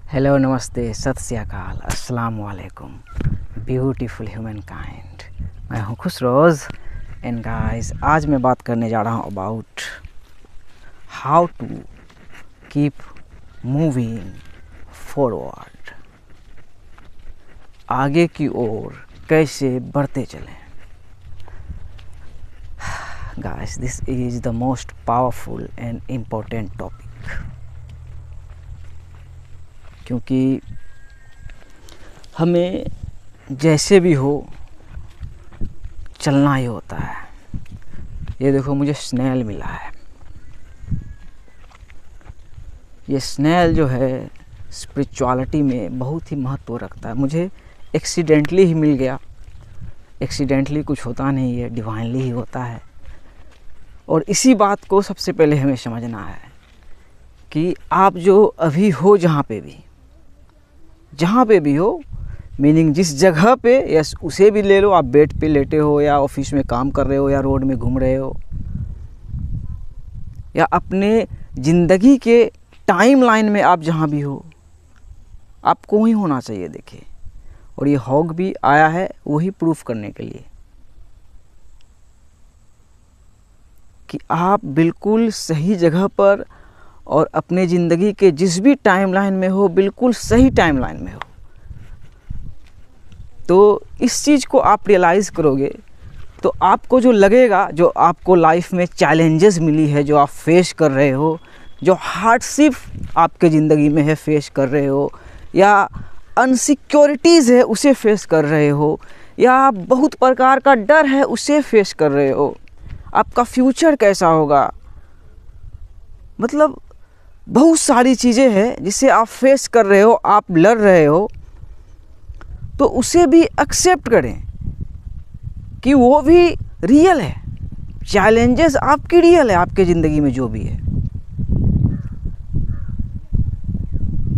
Hello, नमस्ते, सत श्री अकाल, अस्सलाम वालेकुम, ब्यूटीफुल ह्यूमन काइंड। मैं हूँ खुशरोज़ एंड गाइस, आज मैं बात करने जा रहा हूँ about how to keep moving forward. आगे की ओर कैसे बढ़ते चलें। Guys, this is the most powerful and important topic, क्योंकि हमें जैसे भी हो चलना ही होता है। ये देखो, मुझे स्नेल मिला है। ये स्नेल जो है स्पिरिचुअलिटी में बहुत ही महत्व रखता है। मुझे एक्सीडेंटली ही मिल गया। एक्सीडेंटली कुछ होता नहीं है, डिवाइनली ही होता है। और इसी बात को सबसे पहले हमें समझना है कि आप जो अभी हो, जहाँ पे भी हो, मीनिंग जिस जगह पे, या उसे भी ले लो, आप बेड पे लेटे हो या ऑफिस में काम कर रहे हो या रोड में घूम रहे हो, या अपने ज़िंदगी के टाइम लाइन में आप जहाँ भी हो, आपको वहीं होना चाहिए। देखिए, और ये हॉग भी आया है वही प्रूफ करने के लिए कि आप बिल्कुल सही जगह पर और अपने ज़िंदगी के जिस भी टाइम लाइन में हो, बिल्कुल सही टाइम लाइन में हो। तो इस चीज़ को आप रियलाइज़ करोगे तो आपको जो लगेगा, जो आपको लाइफ में चैलेंजेस मिली है, जो आप फेस कर रहे हो, जो हार्डशिप आपके ज़िंदगी में है फेस कर रहे हो, या अनसिक्योरिटीज़ है उसे फेस कर रहे हो, या बहुत प्रकार का डर है उसे फेस कर रहे हो, आपका फ्यूचर कैसा होगा, मतलब बहुत सारी चीज़ें हैं जिसे आप फेस कर रहे हो, आप लड़ रहे हो। तो उसे भी एक्सेप्ट करें कि वो भी रियल है। चैलेंजेस आपकी रियल है, आपके ज़िंदगी में जो भी है।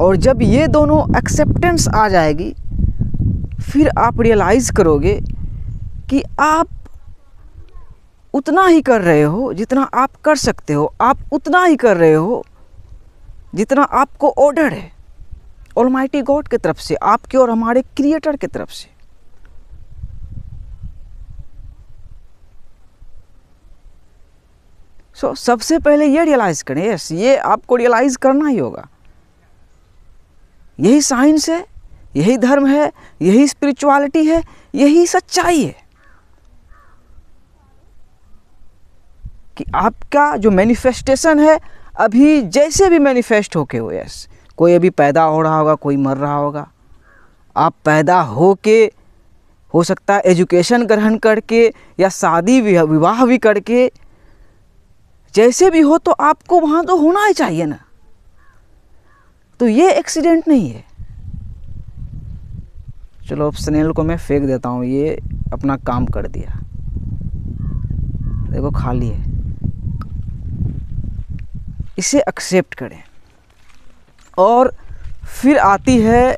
और जब ये दोनों एक्सेप्टेंस आ जाएगी, फिर आप रियलाइज़ करोगे कि आप उतना ही कर रहे हो जितना आप कर सकते हो। आप उतना ही कर रहे हो जितना आपको ऑर्डर है ऑलमाइटी गॉड की तरफ से, आपके और हमारे क्रिएटर की तरफ से। सबसे पहले ये रियलाइज़ करें। यस, ये आपको रियलाइज़ करना ही होगा। यही साइंस है, यही धर्म है, यही स्पिरिचुअलिटी है, यही सच्चाई है कि आपका जो मैनिफेस्टेशन है अभी जैसे भी मैनिफेस्ट होके हो। यस, कोई अभी पैदा हो रहा होगा, कोई मर रहा होगा। आप पैदा हो के, हो सकता है एजुकेशन ग्रहण करके, या शादी विवाह भी करके, जैसे भी हो, तो आपको वहाँ तो होना ही चाहिए ना। तो ये एक्सीडेंट नहीं है। चलो, अब स्नेल को मैं फेंक देता हूँ। ये अपना काम कर दिया, देखो खाली है। इसे एक्सेप्ट करें। और फिर आती है,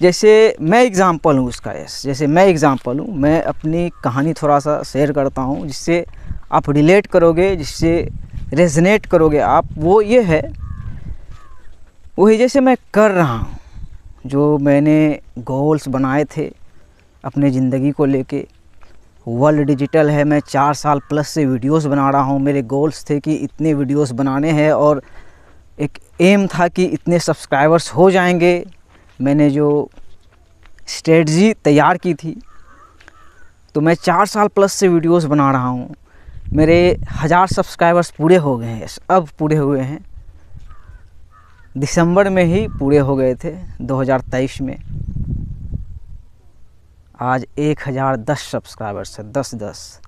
जैसे मैं एग्ज़ाम्पल हूँ उसका। यस, जैसे मैं एग्ज़ाम्पल हूँ, मैं अपनी कहानी थोड़ा सा शेयर करता हूँ जिससे आप रिलेट करोगे, जिससे रेजनेट करोगे आप। वो ये है, वही जैसे मैं कर रहा हूँ, जो मैंने गोल्स बनाए थे अपने ज़िंदगी को लेके। वर्ल्ड डिजिटल है, मैं 4 साल प्लस से वीडियोस बना रहा हूँ। मेरे गोल्स थे कि इतने वीडियोस बनाने हैं, और एक एम था कि इतने सब्सक्राइबर्स हो जाएंगे। मैंने जो स्ट्रेटजी तैयार की थी, तो मैं 4 साल प्लस से वीडियोस बना रहा हूँ। मेरे 1000 सब्सक्राइबर्स पूरे हो गए हैं। अब पूरे हुए हैं, दिसंबर में ही पूरे हो गए थे 2023 में। आज 1010 सब्सक्राइबर्स है, 10।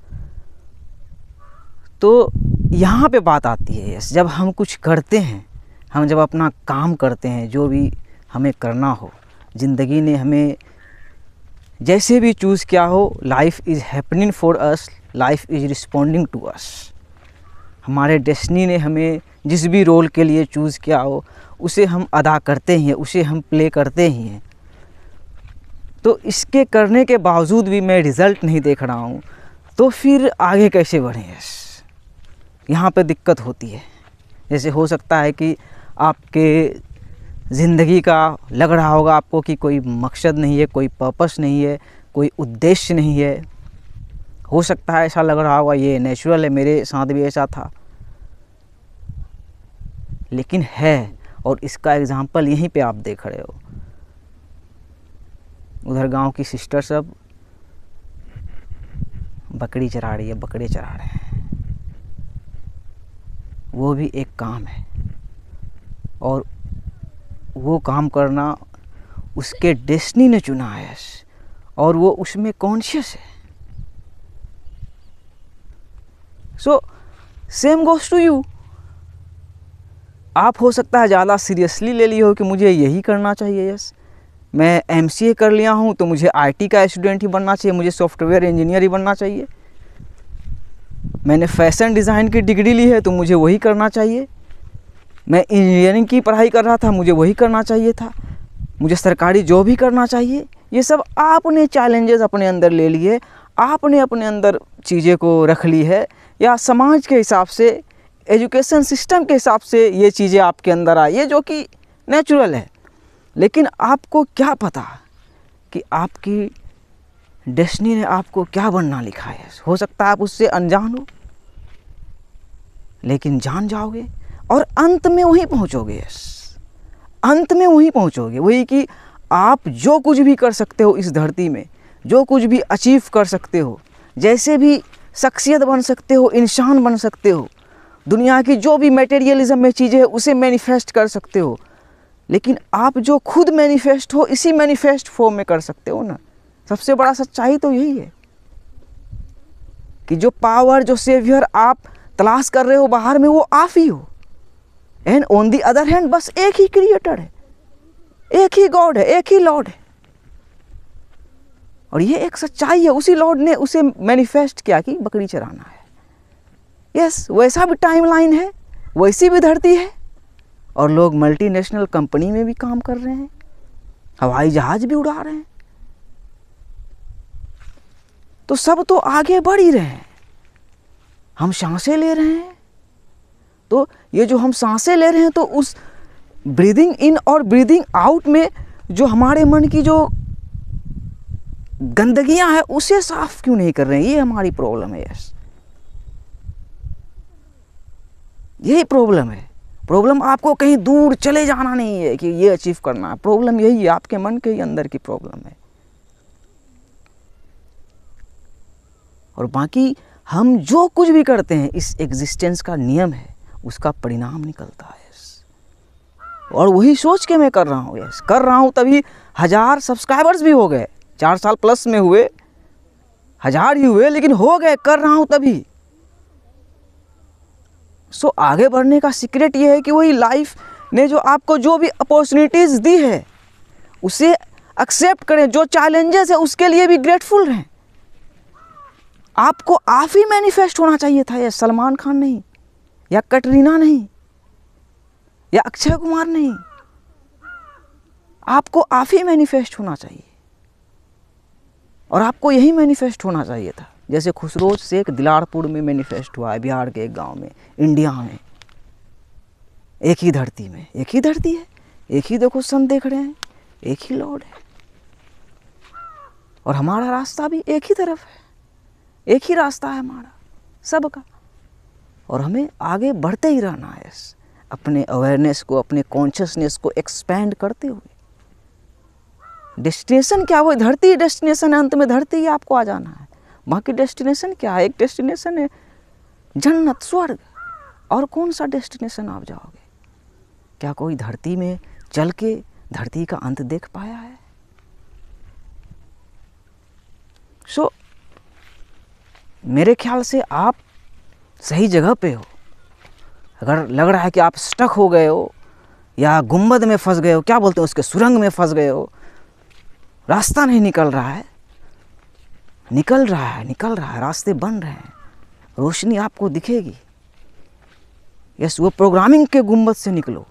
तो यहाँ पे बात आती है। यस, जब हम कुछ करते हैं, हम जब अपना काम करते हैं, जो भी हमें करना हो, ज़िंदगी ने हमें जैसे भी चूज़ किया हो, life is happening for us, life is responding to us. हमारे डेस्टिनी ने हमें जिस भी रोल के लिए चूज़ किया हो, उसे हम अदा करते ही हैं, उसे हम प्ले करते ही हैं। तो इसके करने के बावजूद भी मैं रिज़ल्ट नहीं देख रहा हूँ, तो फिर आगे कैसे बढ़ें। यस, यहाँ पे दिक्कत होती है। जैसे हो सकता है कि आपके ज़िंदगी का लग रहा होगा आपको कि कोई मकसद नहीं है, कोई पर्पस नहीं है, कोई उद्देश्य नहीं है। हो सकता है ऐसा लग रहा होगा, ये नेचुरल है, मेरे साथ भी ऐसा था, लेकिन है। और इसका एग्जाम्पल यहीं पे आप देख रहे हो। उधर गांव की सिस्टर सब बकरी चरा रही है, बकरे चरा रहे हैं, वो भी एक काम है। और वो काम करना उसके डेस्टिनी ने चुना है और वो उसमें कॉन्शियस है। So same goes to you. आप हो सकता है ज़्यादा सीरियसली ले लिए हो कि मुझे यही करना चाहिए। यस, मैं MCA कर लिया हूँ तो मुझे IT का स्टूडेंट ही बनना चाहिए, मुझे सॉफ्टवेयर इंजीनियर ही बनना चाहिए। मैंने फैशन डिज़ाइन की डिग्री ली है तो मुझे वही करना चाहिए। मैं इंजीनियरिंग की पढ़ाई कर रहा था, मुझे वही करना चाहिए था। मुझे सरकारी जॉब ही करना चाहिए। ये सब आपने चैलेंजेस अपने अंदर ले लिए, आपने अपने अंदर चीज़ें को रख ली है, या समाज के हिसाब से, एजुकेशन सिस्टम के हिसाब से ये चीज़ें आपके अंदर आई है, जो कि नेचुरल है। लेकिन आपको क्या पता कि आपकी डेस्टिनी ने आपको क्या बनना लिखा है। हो सकता है आप उससे अनजान हो, लेकिन जान जाओगे और अंत में वहीं पहुंचोगे। अंत में वहीं पहुंचोगे, वही कि आप जो कुछ भी कर सकते हो इस धरती में, जो कुछ भी अचीव कर सकते हो, जैसे भी शख्सियत बन सकते हो, इंसान बन सकते हो, दुनिया की जो भी मटेरियलिज्म में चीज़ें है उसे मैनिफेस्ट कर सकते हो। लेकिन आप जो खुद मैनिफेस्ट हो, इसी मैनिफेस्ट फॉर्म में कर सकते हो ना। सबसे बड़ा सच्चाई तो यही है कि जो पावर, जो सेवियर आप तलाश कर रहे हो बाहर में, वो आप ही हो। And on the other hand बस एक ही क्रिएटर है, एक ही गॉड है, एक ही लॉर्ड है। और ये एक सच्चाई है। उसी लॉर्ड ने उसे मैनिफेस्ट किया कि बकरी चराना है। यस, वैसा भी टाइमलाइन है, वैसी भी धरती है। और लोग मल्टीनेशनल कंपनी में भी काम कर रहे हैं, हवाई जहाज भी उड़ा रहे हैं। तो सब तो आगे बढ़ ही रहे हैं। हम सांसें ले रहे हैं, तो ये जो हम सांसें ले रहे हैं, तो उस ब्रीदिंग इन और ब्रीदिंग आउट में जो हमारे मन की जो गंदगियां हैं, उसे साफ क्यों नहीं कर रहे हैं? ये हमारी प्रॉब्लम है। यस, यही प्रॉब्लम है। प्रॉब्लम आपको कहीं दूर चले जाना नहीं है कि ये अचीव करना है। प्रॉब्लम यही है, आपके मन के ही अंदर की प्रॉब्लम है। और बाकी हम जो कुछ भी करते हैं, इस एग्जिस्टेंस का नियम है, उसका परिणाम निकलता है। और वही सोच के मैं कर रहा हूँ। यस, कर रहा हूँ तभी 1000 सब्सक्राइबर्स भी हो गए। 4 साल प्लस में हुए, 1000 ही हुए, लेकिन हो गए। कर रहा हूँ तभी। सो आगे बढ़ने का सीक्रेट ये है कि वही लाइफ ने जो आपको जो भी अपॉर्चुनिटीज़ दी है, उसे एक्सेप्ट करें। जो चैलेंजेस है उसके लिए भी ग्रेटफुल रहें। आपको आप ही मैनिफेस्ट होना चाहिए था। ये सलमान खान नहीं, या कटरीना नहीं, या अक्षय कुमार नहीं। आपको आप ही मैनिफेस्ट होना चाहिए। और आपको यही मैनिफेस्ट होना चाहिए था, जैसे खुसरोज शेख दिलारपुर में मैनिफेस्ट हुआ है, बिहार के एक गांव में, इंडिया में। एक ही धरती में, एक ही धरती है, एक ही देखो सन देख रहे हैं, एक ही लॉर्ड है। और हमारा रास्ता भी एक ही तरफ है, एक ही रास्ता है हमारा सबका। और हमें आगे बढ़ते ही रहना है, अपने अवेयरनेस को, अपने कॉन्शियसनेस को एक्सपैंड करते हुए। डेस्टिनेशन क्या, वो धरती ही डेस्टिनेशन है। अंत में धरती ही आपको आ जाना है। बाकी डेस्टिनेशन क्या है? एक डेस्टिनेशन है जन्नत, स्वर्ग। और कौन सा डेस्टिनेशन आप जाओगे? क्या कोई धरती में चल के धरती का अंत देख पाया है? सो मेरे ख्याल से आप सही जगह पे हो। अगर लग रहा है कि आप स्टक हो गए हो, या गुंबद में फंस गए हो, क्या बोलते हैं उसके, सुरंग में फंस गए हो, रास्ता नहीं निकल रहा है, निकल रहा है, निकल रहा है, रास्ते बन रहे हैं, रोशनी आपको दिखेगी। यस, वो प्रोग्रामिंग के गुंबद से निकलो।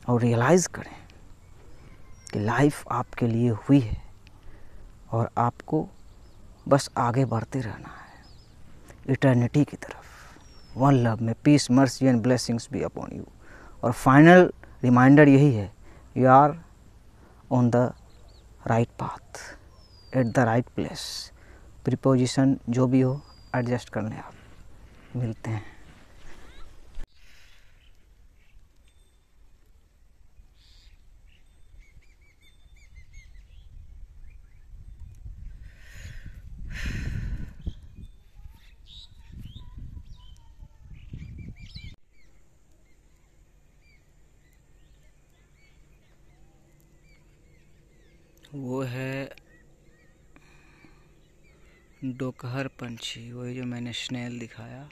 और रियलाइज़ करें कि लाइफ आपके लिए हुई है और आपको बस आगे बढ़ते रहना है इटर्निटी की तरफ। One love, may peace, mercy and blessings be upon you. और फाइनल रिमाइंडर यही है, you are on the right path at the right place. Preposition जो भी हो एडजस्ट कर लें आप। मिलते हैं। वो है डोकहर पंछी, वही जो मैंने स्नेल दिखाया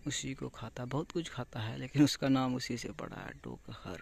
उसी को खाता, बहुत कुछ खाता है लेकिन उसका नाम उसी से पड़ा है, डोकहर।